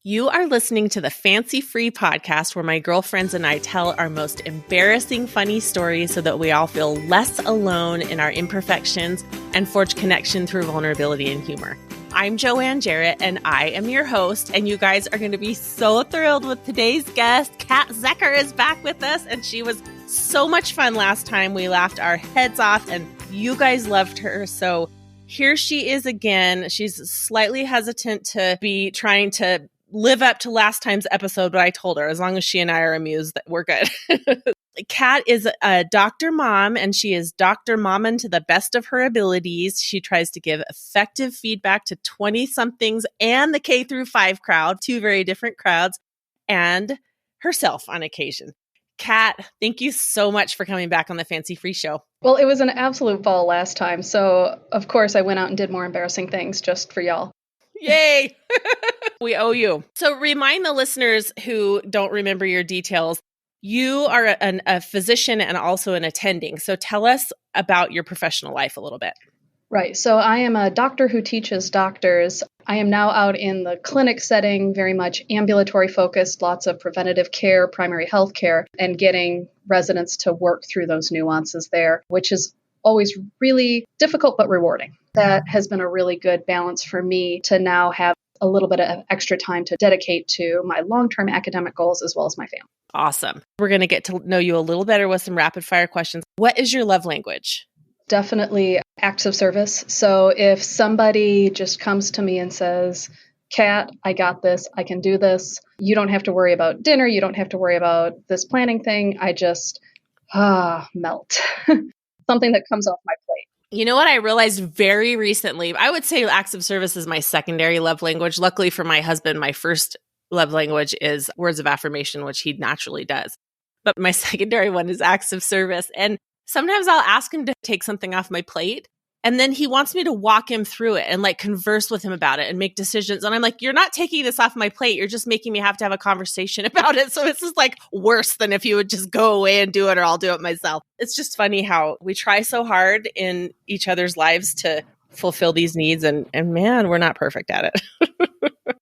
You are listening to the Fancy Free podcast where my girlfriends and I tell our most embarrassing, funny stories so that we all feel less alone in our imperfections and forge connection through vulnerability and humor. I'm Joanne Jarrett, and I am your host, and you guys are going to be so thrilled with today's guest. Kat Zechar is back with us, and she was so much fun last time. We laughed our heads off, and you guys loved her, so here she is again. She's slightly hesitant to be trying to live up to last time's episode, but I told her as long as she and I are amused that we're good. Kat is a doctor mom, and she is Dr. Mommin to the best of her abilities. She tries to give effective feedback to 20-somethings and the K through 5 crowd, two very different crowds, and herself on occasion. Kat, thank you so much for coming back on the Fancy Free Show. Well, it was an absolute ball last time, so of course I went out and did more embarrassing things just for y'all. Yay! We owe you. So remind the listeners who don't remember your details, you are a physician and also an attending. So tell us about your professional life a little bit. Right. So I am a doctor who teaches doctors. I am now out in the clinic setting, very much ambulatory focused, lots of preventative care, primary health care, and getting residents to work through those nuances there, which is always really difficult but rewarding. That has been a really good balance for me to now have a little bit of extra time to dedicate to my long-term academic goals as well as my family. Awesome. We're going to get to know you a little better with some rapid fire questions. What is your love language? Definitely acts of service. So if somebody just comes to me and says, Kat, I got this, I can do this. You don't have to worry about dinner. You don't have to worry about this planning thing. I just melt. Something that comes off my plate. You know what I realized very recently? I would say acts of service is my secondary love language. Luckily for my husband, my first love language is words of affirmation, which he naturally does. But my secondary one is acts of service. And sometimes I'll ask him to take something off my plate, and then he wants me to walk him through it and like converse with him about it and make decisions. And I'm like, you're not taking this off my plate. You're just making me have to have a conversation about it. So this is like worse than if you would just go away and do it, or I'll do it myself. It's just funny how we try so hard in each other's lives to fulfill these needs. And man, we're not perfect at it.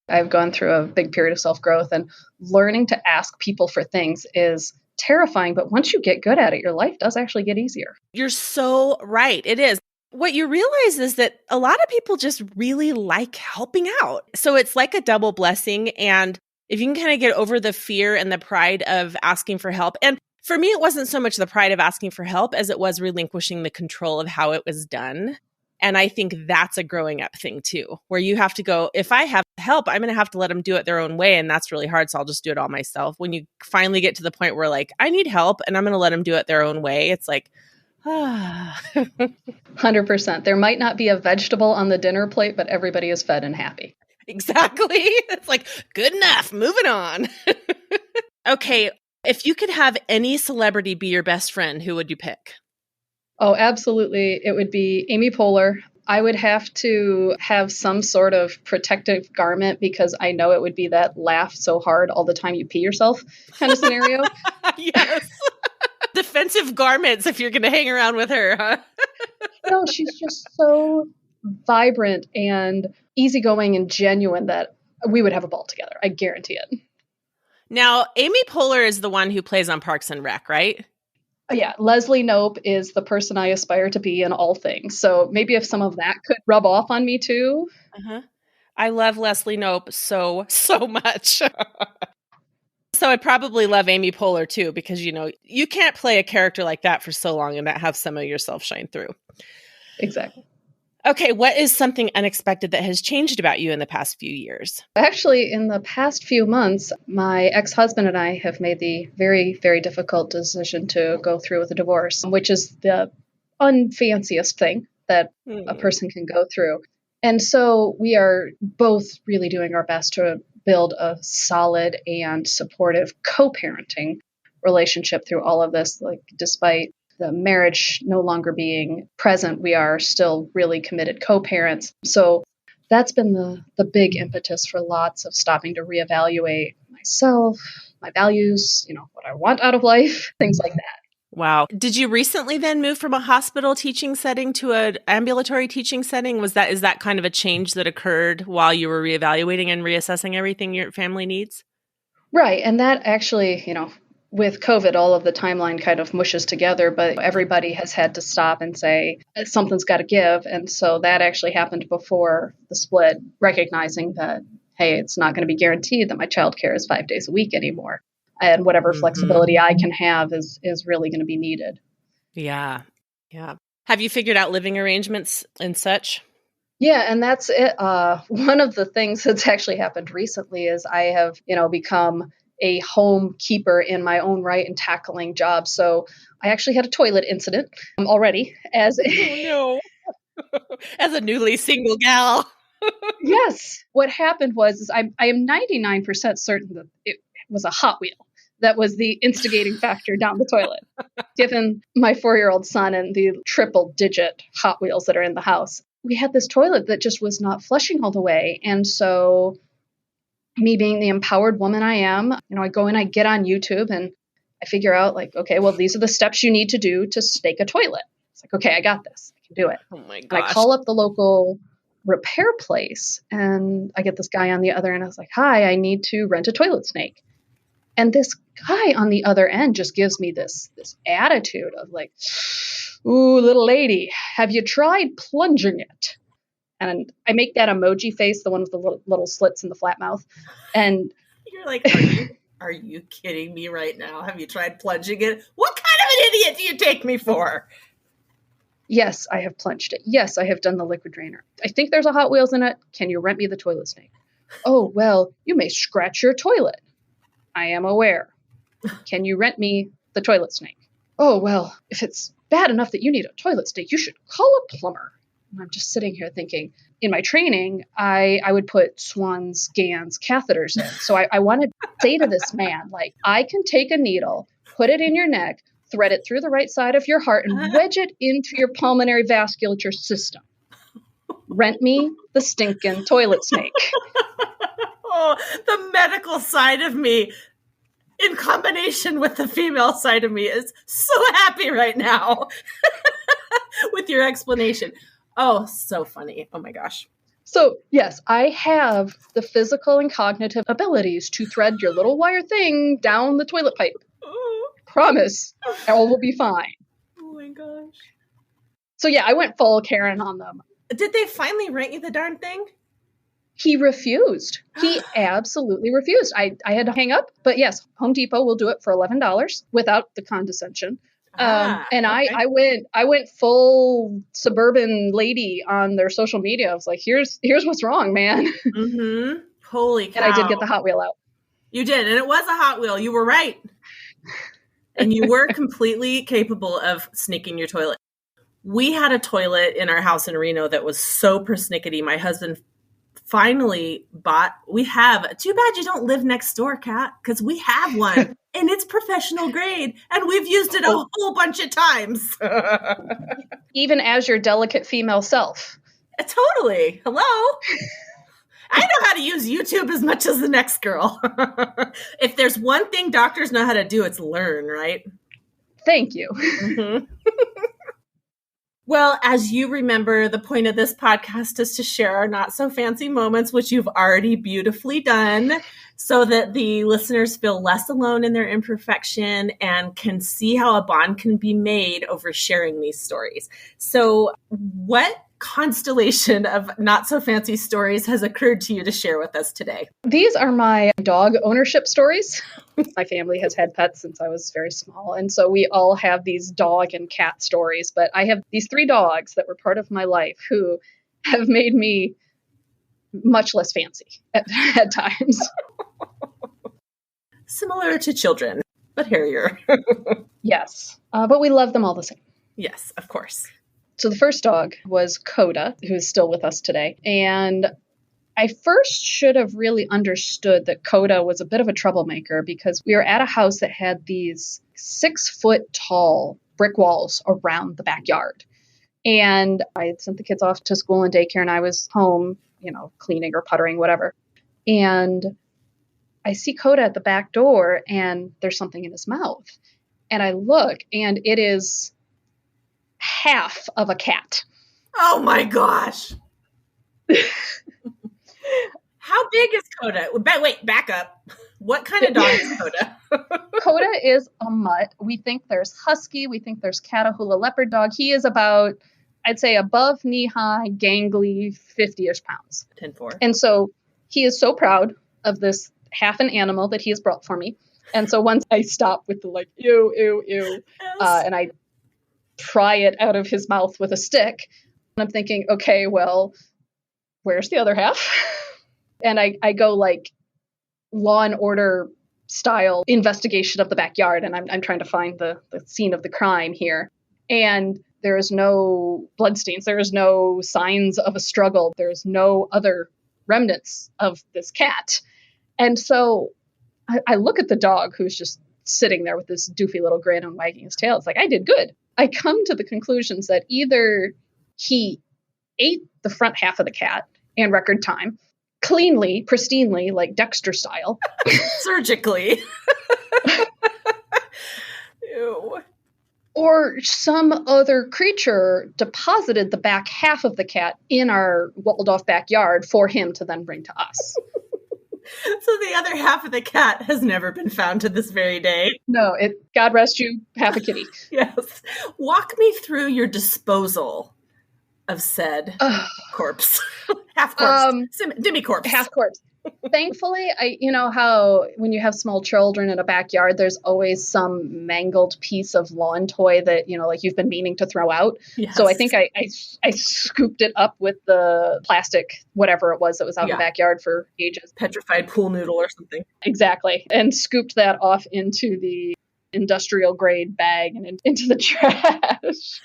I've gone through a big period of self-growth, and learning to ask people for things is terrifying. But once you get good at it, your life does actually get easier. You're so right. It is. What you realize is that a lot of people just really like helping out. So it's like a double blessing. And if you can kind of get over the fear and the pride of asking for help. And for me, it wasn't so much the pride of asking for help as it was relinquishing the control of how it was done. And I think that's a growing up thing too, where you have to go, if I have help, I'm going to have to let them do it their own way. And that's really hard. So I'll just do it all myself. When you finally get to the point where like, I need help and I'm going to let them do it their own way, it's like, 100%. There might not be a vegetable on the dinner plate, but everybody is fed and happy. Exactly. It's like, good enough. Moving on. Okay. If you could have any celebrity be your best friend, who would you pick? Oh, absolutely. It would be Amy Poehler. I would have to have some sort of protective garment because I know it would be that laugh so hard all the time you pee yourself kind of scenario. Yes. Defensive garments if you're going to hang around with her, huh? No, she's just so vibrant and easygoing and genuine that we would have a ball together. I guarantee it. Now, Amy Poehler is the one who plays on Parks and Rec, right? Yeah, Leslie Knope is the person I aspire to be in all things. So maybe if some of that could rub off on me too. Uh-huh. I love Leslie Knope so much. So I'd probably love Amy Poehler too, because, you know, you can't play a character like that for so long and not have some of yourself shine through. Exactly. Okay, what is something unexpected that has changed about you in the past few years? Actually, in the past few months, my ex-husband and I have made the very, very difficult decision to go through with a divorce, which is the unfanciest thing that a person can go through. And so we are both really doing our best to build a solid and supportive co-parenting relationship through all of this. Like, despite the marriage no longer being present, we are still really committed co-parents. So that's been the big impetus for lots of stopping to reevaluate myself, my values, you know, what I want out of life, things like that. Wow. Did you recently then move from a hospital teaching setting to an ambulatory teaching setting? Is that kind of a change that occurred while you were reevaluating and reassessing everything your family needs? Right. And that actually, with COVID, all of the timeline kind of mushes together, but everybody has had to stop and say something's got to give. And so that actually happened before the split, recognizing that, hey, it's not going to be guaranteed that my childcare is 5 days a week anymore. And whatever flexibility I can have is really going to be needed. Yeah. Yeah. Have you figured out living arrangements and such? Yeah, and that's it. One of the things that's actually happened recently is I have, become a home keeper in my own right and tackling jobs. So I actually had a toilet incident already as Oh no. As a newly single gal. Yes. What happened was I am 99% certain that it was a Hot Wheel that was the instigating factor down the toilet. Given my 4-year-old son and the triple digit Hot Wheels that are in the house, we had this toilet that just was not flushing all the way. And so, me being the empowered woman I am, I go in, I get on YouTube and I figure out, like, okay, well, these are the steps you need to do to snake a toilet. It's like, okay, I got this. I can do it. Oh my And I gosh. call up the local repair place and I get this guy on the other end. I was like, hi, I need to rent a toilet snake. And this guy on the other end just gives me this attitude of like, ooh, little lady, have you tried plunging it? And I make that emoji face, the one with the little slits in the flat mouth. And you're like, are you kidding me right now? Have you tried plunging it? What kind of an idiot do you take me for? Yes, I have plunged it. Yes, I have done the liquid drainer. I think there's a Hot Wheels in it. Can you rent me the toilet snake? Oh, well, you may scratch your toilet. I am aware. Can you rent me the toilet snake? Oh, well, if it's bad enough that you need a toilet snake, you should call a plumber. And I'm just sitting here thinking, in my training, I would put swans, gans, catheters in. So I want to say to this man, like, I can take a needle, put it in your neck, thread it through the right side of your heart, and wedge it into your pulmonary vasculature system. Rent me the stinking toilet snake. Oh, the medical side of me in combination with the female side of me is so happy right now with your explanation. Oh, so funny. Oh my gosh. So, yes, I have the physical and cognitive abilities to thread your little wire thing down the toilet pipe. Promise, all will be fine. Oh my gosh. So, yeah, I went full Karen on them. Did they finally rent you the darn thing? He refused. He absolutely refused. I had to hang up, but yes, Home Depot will do it for $11 without the condescension. And okay. I went full suburban lady on their social media. I was like, here's what's wrong, man. Mm-hmm. Holy cow. And I did get the Hot Wheel out. You did, and it was a Hot Wheel. You were right. And you were completely capable of sneaking your toilet. We had a toilet in our house in Reno that was so persnickety. My husband finally bought, too bad you don't live next door, Kat, because we have one and it's professional grade and we've used it a whole bunch of times. Even as your delicate female self. Totally. Hello. I know how to use YouTube as much as the next girl. If there's one thing doctors know how to do, it's learn, right? Thank you. Mm-hmm. Well, as you remember, the point of this podcast is to share our not so fancy moments, which you've already beautifully done, so that the listeners feel less alone in their imperfection and can see how a bond can be made over sharing these stories. So what constellation of not so fancy stories has occurred to you to share with us today? These are my dog ownership stories. My family has had pets since I was very small, and so we all have these dog and cat stories, but I have these 3 dogs that were part of my life who have made me much less fancy at times. Similar to children, but hairier. Yes, but we love them all the same. Yes, of course. So the first dog was Coda, who's still with us today. And I first should have really understood that Coda was a bit of a troublemaker because we were at a house that had these 6-foot tall brick walls around the backyard. And I had sent the kids off to school and daycare and I was home, cleaning or puttering, whatever. And I see Coda at the back door and there's something in his mouth. And I look, and it is half of a cat. Oh my gosh. How big is Coda? Wait, back up. What kind of dog is Coda? Coda is a mutt. We think there's husky. We think there's Catahoula leopard dog. He is about, I'd say, above knee-high, gangly, 50-ish pounds. 10-4. And so he is so proud of this half an animal that he has brought for me. And so once I stop with the like, ew, ew, ew, Yes. and I pry it out of his mouth with a stick, I'm thinking, okay, well, where's the other half? And I go like Law and Order style investigation of the backyard, and I'm trying to find the scene of the crime here. And there is no bloodstains. There is no signs of a struggle. There's no other remnants of this cat. And so I look at the dog who's just sitting there with this doofy little grin and wagging his tail. It's like, I did good. I come to the conclusions that either he ate the front half of the cat in record time, cleanly, pristinely, like Dexter style. Surgically. Ew. Or some other creature deposited the back half of the cat in our walled-off backyard for him to then bring to us. So the other half of the cat has never been found to this very day. No, God rest you, half a kitty. Yes. Walk me through your disposal of said corpse. Half corpse. Demi-corpse. Half corpse. Thankfully, you know how when you have small children in a backyard, there's always some mangled piece of lawn toy that, you know, like you've been meaning to throw out. Yes. So I think I scooped it up with the plastic, whatever it was that was out in the backyard for ages. Petrified pool noodle or something. Exactly. And scooped that off into the industrial grade bag and into the trash.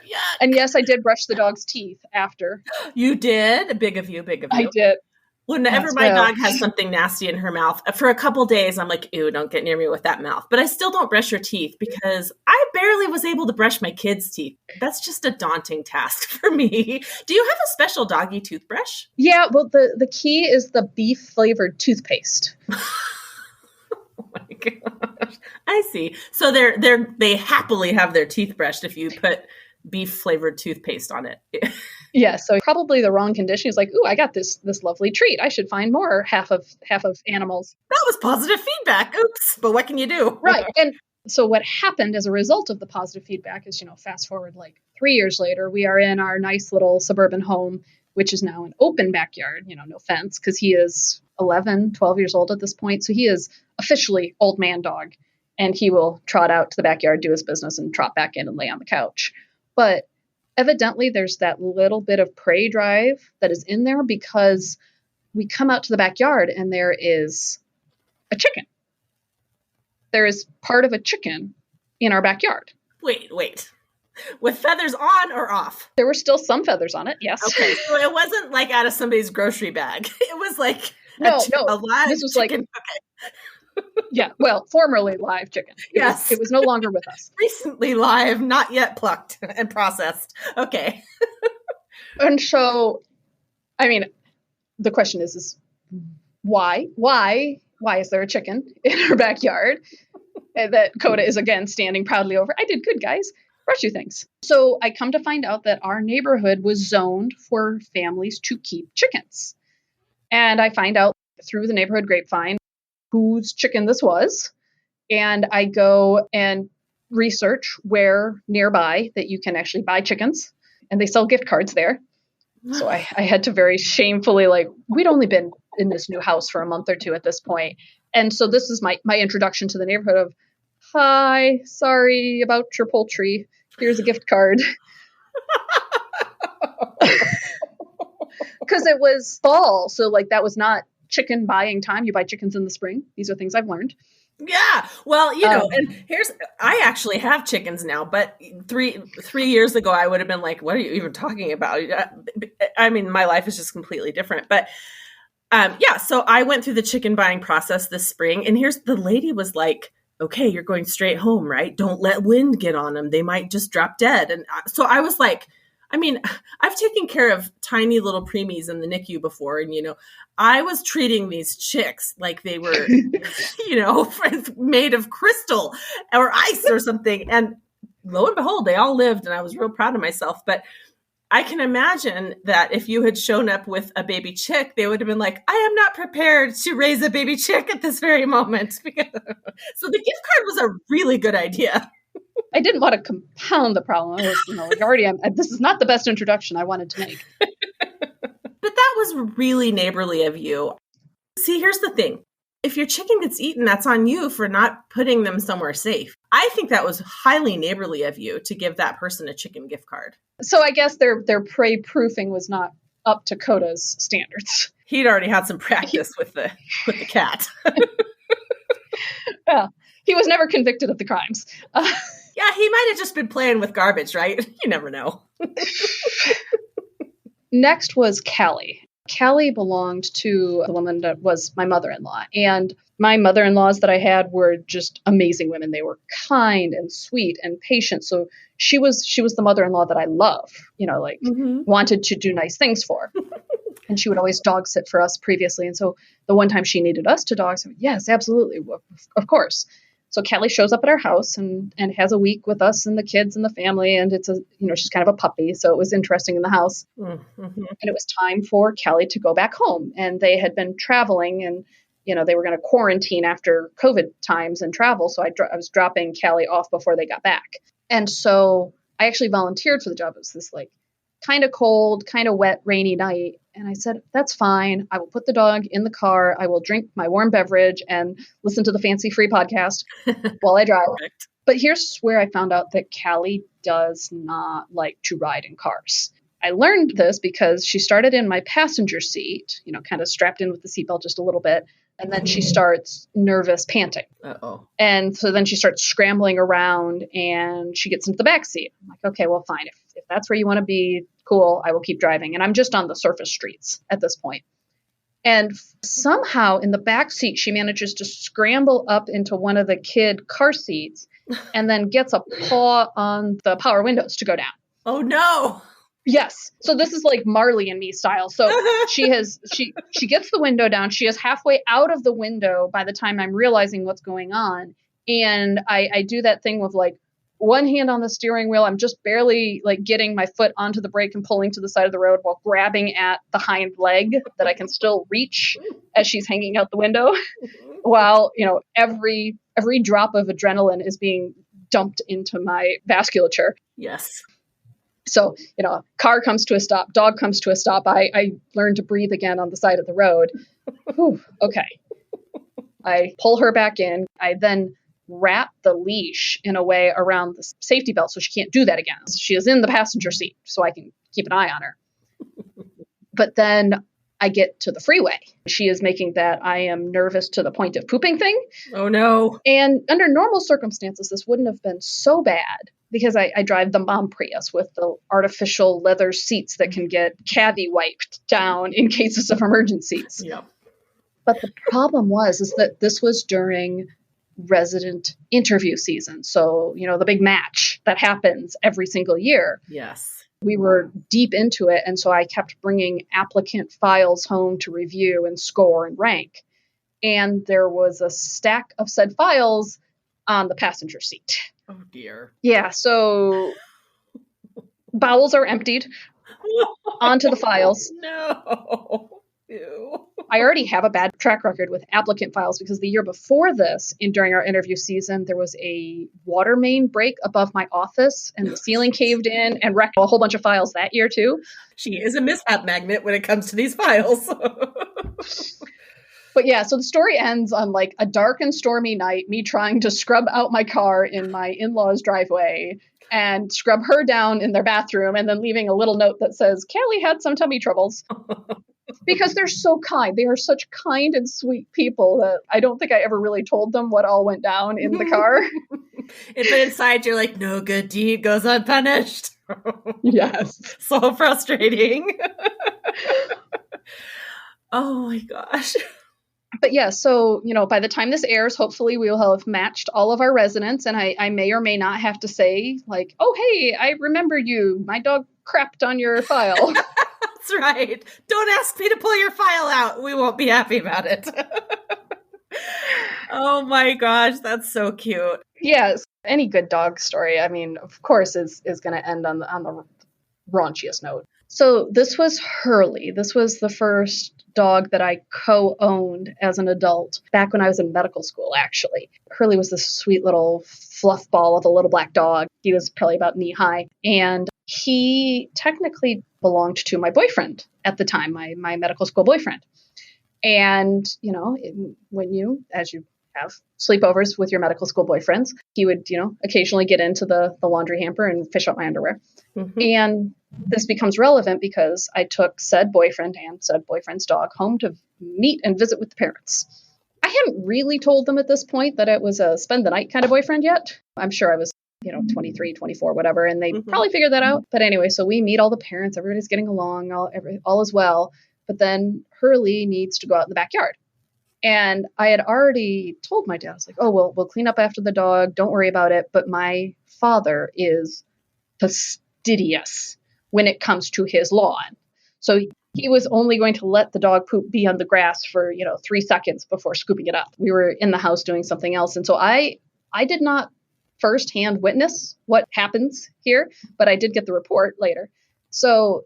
Yeah. And yes, I did brush the dog's teeth after. You did? Big of you. I did. Whenever my dog has something nasty in her mouth, for a couple days, I'm like, ew, don't get near me with that mouth. But I still don't brush your teeth because I barely was able to brush my kids' teeth. That's just a daunting task for me. Do you have a special doggy toothbrush? Yeah, well, the key is the beef-flavored toothpaste. Oh my gosh. I see. So they happily have their teeth brushed if you put beef-flavored toothpaste on it. Yeah, so probably the wrong condition. He's like, ooh, I got this lovely treat. I should find more half of animals. That was positive feedback. Oops. But what can you do? Right. And so what happened as a result of the positive feedback is, you know, fast forward like 3 years later, we are in our nice little suburban home, which is now an open backyard, you know, no fence, because he is 11, 12 years old at this point. So he is officially old man dog, and he will trot out to the backyard, do his business, and trot back in and lay on the couch. But evidently, there's that little bit of prey drive that is in there because we come out to the backyard and there is a chicken. There is part of a chicken in our backyard. Wait. With feathers on or off? There were still some feathers on it, yes. Okay, so it wasn't like out of somebody's grocery bag. It was like a live this was chicken. Like, okay. Yeah, well, formerly live chicken. It was no longer with us. Recently live, not yet plucked and processed. Okay. And so, I mean, the question is why? Why is there a chicken in our backyard that Coda is again standing proudly over? I did good, guys. Brush your things. So I come to find out that our neighborhood was zoned for families to keep chickens. And I find out through the neighborhood grapevine whose chicken this was. And I go and research where nearby that you can actually buy chickens. And they sell gift cards there. So I had to very shamefully, like, we'd only been in this new house for a month or two at this point. And so this is my introduction to the neighborhood of, hi, sorry about your poultry. Here's a gift card. Because it was fall. So like that was not chicken buying time. You buy chickens in the spring. These are things I've learned. Yeah. Well, you know, and I actually have chickens now, but three years ago, I would have been like, what are you even talking about? I mean, my life is just completely different, but yeah. So I went through the chicken buying process this spring, and the lady was like, okay, you're going straight home, right? Don't let wind get on them. They might just drop dead. And so I was like, I mean, I've taken care of tiny little preemies in the NICU before. And, I was treating these chicks like they were, made of crystal or ice or something. And lo and behold, they all lived, and I was real proud of myself. But I can imagine that if you had shown up with a baby chick, they would have been like, I am not prepared to raise a baby chick at this very moment. So the gift card was a really good idea. I didn't want to compound the problem. I was, this is not the best introduction I wanted to make. But that was really neighborly of you. See, here's the thing. If your chicken gets eaten, that's on you for not putting them somewhere safe. I think that was highly neighborly of you to give that person a chicken gift card. So I guess their prey proofing was not up to Coda's standards. He'd already had some practice with the cat. Yeah, he was never convicted of the crimes. Yeah, he might have just been playing with garbage, right? You never know. Next was Callie. Callie belonged to the woman that was my mother-in-law. And my mother-in-laws that I had were just amazing women. They were kind and sweet and patient. So she was the mother-in-law that I love, wanted to do nice things for. And she would always dog sit for us previously. And so the one time she needed us to dog sit, yes, absolutely, of course. So Callie shows up at our house and has a week with us and the kids and the family. And it's she's kind of a puppy. So it was interesting in the house. Mm-hmm. And it was time for Callie to go back home. And they had been traveling and, they were going to quarantine after COVID times and travel. So I was dropping Callie off before they got back. And so I actually volunteered for the job. It was this kind of cold, kind of wet, rainy night. And I said, that's fine. I will put the dog in the car. I will drink my warm beverage and listen to the Fancy Free podcast while I drive. Perfect. But here's where I found out that Callie does not like to ride in cars. I learned this because she started in my passenger seat, kind of strapped in with the seatbelt just a little bit. And then she starts nervous panting. Uh-oh. And so then she starts scrambling around and she gets into the back seat. I'm like, okay, well, fine. If that's where you want to be, cool, I will keep driving. And I'm just on the surface streets at this point. And somehow in the back seat, she manages to scramble up into one of the kid car seats and then gets a paw on the power windows to go down. Oh, no. Yes. So this is like Marley and Me style. So she gets the window down. She is halfway out of the window by the time I'm realizing what's going on. And I do that thing with one hand on the steering wheel. I'm just barely getting my foot onto the brake and pulling to the side of the road while grabbing at the hind leg that I can still reach as she's hanging out the window while, every drop of adrenaline is being dumped into my vasculature. Yes. So, car comes to a stop, dog comes to a stop. I learn to breathe again on the side of the road. Whew, okay. I pull her back in. I then wrap the leash in a way around the safety belt so she can't do that again. She is in the passenger seat, so I can keep an eye on her. But then I get to the freeway. She is making that I am nervous to the point of pooping thing. Oh, no. And under normal circumstances, this wouldn't have been so bad because I drive the mom Prius with the artificial leather seats that can get cavi wiped down in cases of emergencies. Yep. But the problem is that this was during resident interview season. So, the big match that happens every single year. Yes. We were deep into it. And so I kept bringing applicant files home to review and score and rank. And there was a stack of said files on the passenger seat. Oh, dear. Yeah. So bowels are emptied onto the files. No. Ew. I already have a bad track record with applicant files because the year before this, during our interview season, there was a water main break above my office and the ceiling caved in and wrecked a whole bunch of files that year too. She is a mishap magnet when it comes to these files. But yeah, so the story ends on a dark and stormy night, me trying to scrub out my car in my in-laws' driveway and scrub her down in their bathroom and then leaving a little note that says, Callie had some tummy troubles. Because they're so kind. They are such kind and sweet people that I don't think I ever really told them what all went down in the car. But inside you're like, no good deed goes unpunished. Yes. So frustrating. Oh my gosh. But yeah, so, by the time this airs, hopefully we will have matched all of our residents. And I may or may not have to say oh, hey, I remember you. My dog crapped on your file. That's right. Don't ask me to pull your file out. We won't be happy about it. Oh my gosh, that's so cute. Yes. Any good dog story, I mean, of course, is going to end on the raunchiest note. So this was Hurley. This was the first dog that I co-owned as an adult back when I was in medical school, actually. Hurley was this sweet little fluff ball of a little black dog. He was probably about knee high. And he technically belonged to my boyfriend at the time, my medical school boyfriend. And, when you, as you have sleepovers with your medical school boyfriends, he would, occasionally get into the laundry hamper and fish out my underwear. Mm-hmm. And this becomes relevant because I took said boyfriend and said boyfriend's dog home to meet and visit with the parents. I hadn't really told them at this point that it was a spend the night kind of boyfriend yet. I'm sure I was, 23, 24, whatever, and they probably figured that out. But anyway, so we meet all the parents. Everybody's getting along. All is well. But then Hurley needs to go out in the backyard. And I had already told my dad, I was like, oh, we'll clean up after the dog. Don't worry about it. But my father is fastidious when it comes to his lawn. So he was only going to let the dog poop be on the grass for, 3 seconds before scooping it up. We were in the house doing something else. And so I did not firsthand witness what happens here, but I did get the report later. So,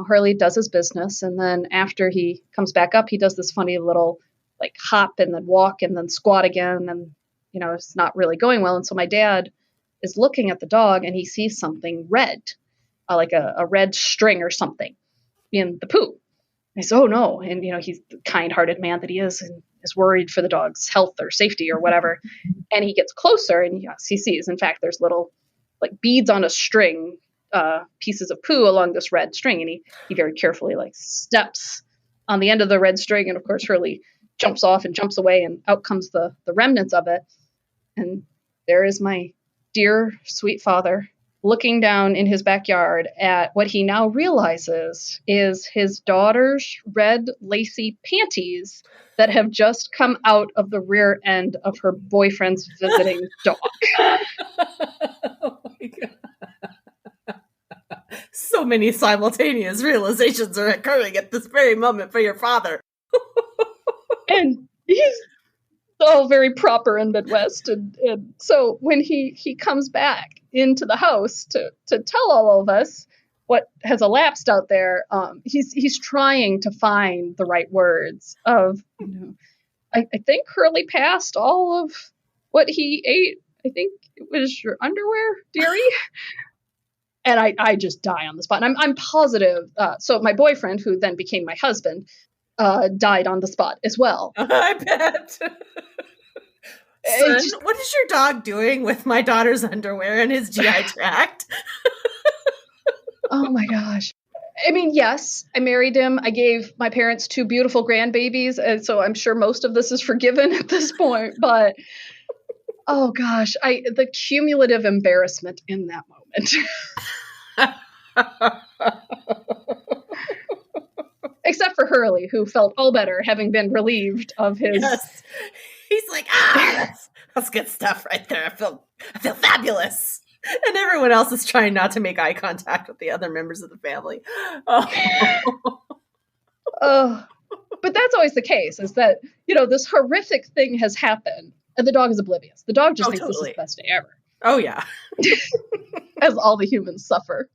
Hurley does his business. And then after he comes back up, he does this funny little hop and then walk and then squat again. And, it's not really going well. And so my dad is looking at the dog and he sees something red, like a red string or something in the poo. I said, oh no. And, he's the kind-hearted man that he is and is worried for the dog's health or safety or whatever. And he gets closer and yes, he sees, in fact, there's little beads on a string, pieces of poo along this red string. And he very carefully steps on the end of the red string. And of course, Hurley jumps off and jumps away and out comes the remnants of it. And there is my dear, sweet father looking down in his backyard at what he now realizes is his daughter's red lacy panties that have just come out of the rear end of her boyfriend's visiting dog. Oh my God. So many simultaneous realizations are occurring at this very moment for your father. And he's all very proper in Midwest. And so when he comes back into the house to tell all of us what has elapsed out there, he's trying to find the right words of, I think Hurley passed all of what he ate. I think it was your underwear, dearie. And I just die on the spot. And I'm positive. So my boyfriend, who then became my husband, died on the spot as well. I bet. Son, what is your dog doing with my daughter's underwear in his GI tract? Oh my gosh. I mean, yes, I married him. I gave my parents 2 beautiful grandbabies. And so I'm sure most of this is forgiven at this point. But oh gosh, the cumulative embarrassment in that moment. Except for Hurley, who felt all better having been relieved of his. Yes. He's like, that's good stuff right there. I feel fabulous. And everyone else is trying not to make eye contact with the other members of the family. Oh. But that's always the case, is that, this horrific thing has happened and the dog is oblivious. The dog just thinks This is the best day ever. Oh, yeah. As all the humans suffer.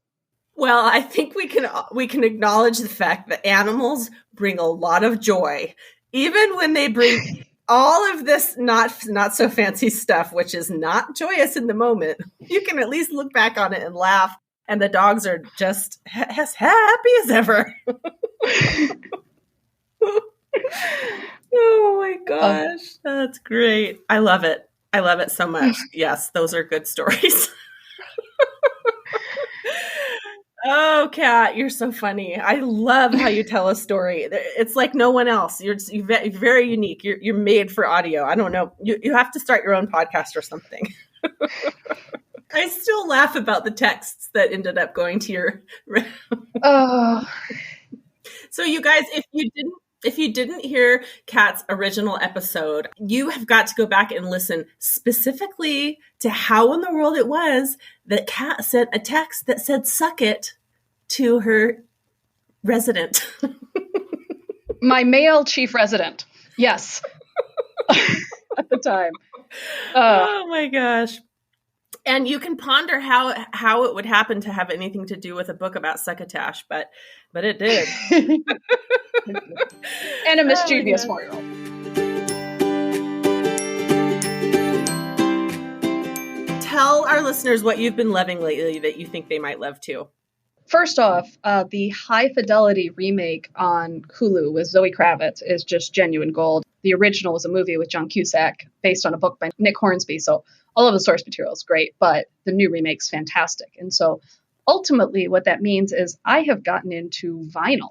Well, I think we can acknowledge the fact that animals bring a lot of joy, even when they bring all of this not so fancy stuff, which is not joyous in the moment. You can at least look back on it and laugh, and the dogs are just as happy as ever. Oh my gosh, that's great. I love it. I love it so much. Yes, those are good stories. Oh, Kat, you're so funny. I love how you tell a story. It's like no one else. You're very unique. You're made for audio. I don't know. You have to start your own podcast or something. I still laugh about the texts that ended up going to your. So you guys, if you didn't hear Kat's original episode, you have got to go back and listen specifically to how in the world it was that Kat sent a text that said, "Suck it," to her resident. My male chief resident. Yes. At the time. Oh my gosh. And you can ponder how it would happen to have anything to do with a book about succotash, but it did. And a mischievous 4-year-old. Tell our listeners what you've been loving lately that you think they might love too. First off, the High Fidelity remake on Hulu with Zoe Kravitz is just genuine gold. The original was a movie with John Cusack based on a book by Nick Hornsby, so all of the source material is great, but the new remake's fantastic. And so ultimately what that means is I have gotten into vinyl.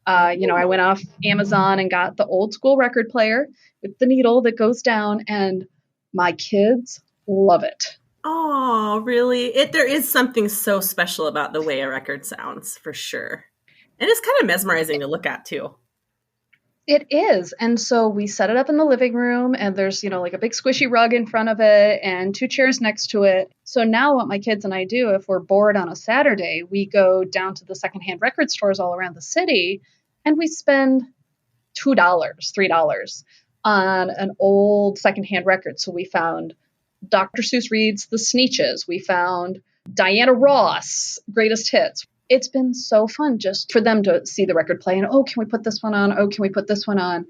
I went off Amazon and got the old school record player with the needle that goes down, and my kids love it. Oh, really? There is something so special about the way a record sounds, for sure. And it's kind of mesmerizing to look at, too. It is. And so we set it up in the living room, and there's, like a big squishy rug in front of it and 2 chairs next to it. So now what my kids and I do, if we're bored on a Saturday, we go down to the secondhand record stores all around the city, and we spend $2, $3 on an old secondhand record. So we found Dr. Seuss Reads The Sneetches. We found Diana Ross, Greatest Hits. It's been so fun just for them to see the record play and, oh, can we put this one on? Oh, can we put this one on?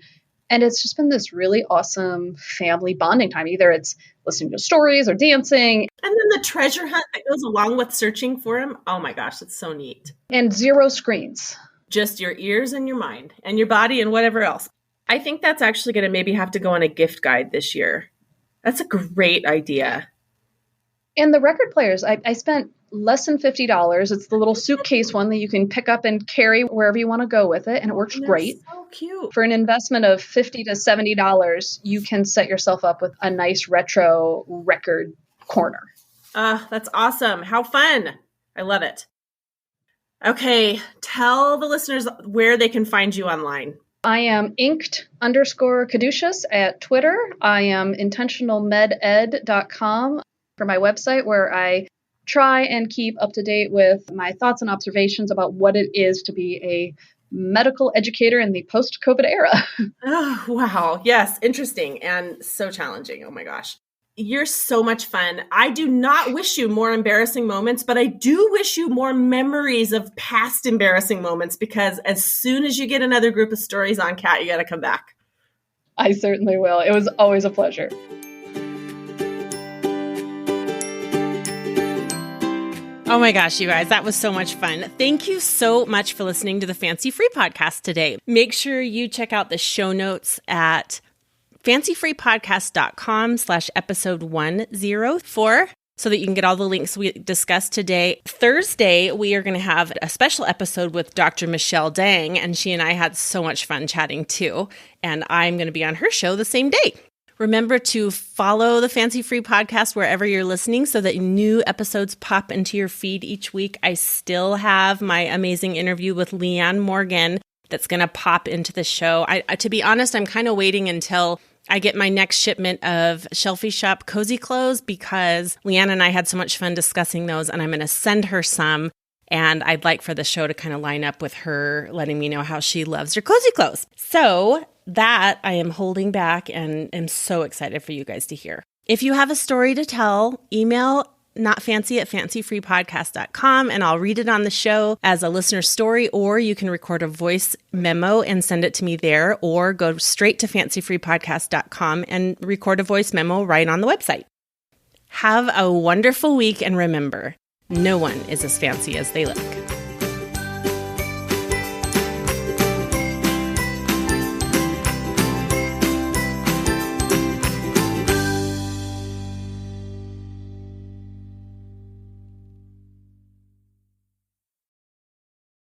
And it's just been this really awesome family bonding time. Either it's listening to stories or dancing. And then the treasure hunt that goes along with searching for them. Oh my gosh, it's so neat. And 0 screens. Just your ears and your mind and your body and whatever else. I think that's actually going to maybe have to go on a gift guide this year. That's a great idea. And the record players, I spent less than $50. It's the little suitcase one that you can pick up and carry wherever you want to go with it. And it works great. So cute. For an investment of $50 to $70, you can set yourself up with a nice retro record corner. That's awesome. How fun. I love it. Okay. Tell the listeners where they can find you online. I am inked_caduceus at Twitter. I am intentionalmeded.com for my website, where I try and keep up to date with my thoughts and observations about what it is to be a medical educator in the post-COVID era. Oh, wow. Yes. Interesting and so challenging. Oh my gosh. You're so much fun. I do not wish you more embarrassing moments, but I do wish you more memories of past embarrassing moments, because as soon as you get another group of stories on Kat, you got to come back. I certainly will. It was always a pleasure. Oh my gosh, you guys, that was so much fun. Thank you so much for listening to the Fancy Free podcast today. Make sure you check out the show notes at fancyfreepodcast.com/episode 104 so that you can get all the links we discussed today. Thursday, we are going to have a special episode with Dr. Michelle Dang, and she and I had so much fun chatting too. And I'm going to be on her show the same day. Remember to follow the Fancy Free podcast wherever you're listening so that new episodes pop into your feed each week. I still have my amazing interview with Leanne Morgan that's going to pop into the show. To be honest, I'm kind of waiting until I get my next shipment of Shelfie Shop cozy clothes, because Leanne and I had so much fun discussing those, and I'm going to send her some. And I'd like for the show to kind of line up with her letting me know how she loves her cozy clothes. So that I am holding back and am so excited for you guys to hear. If you have a story to tell, email notfancy@fancyfreepodcast.com and I'll read it on the show as a listener story, or you can record a voice memo and send it to me there, or go straight to fancyfreepodcast.com and record a voice memo right on the website. Have a wonderful week, and remember, no one is as fancy as they look.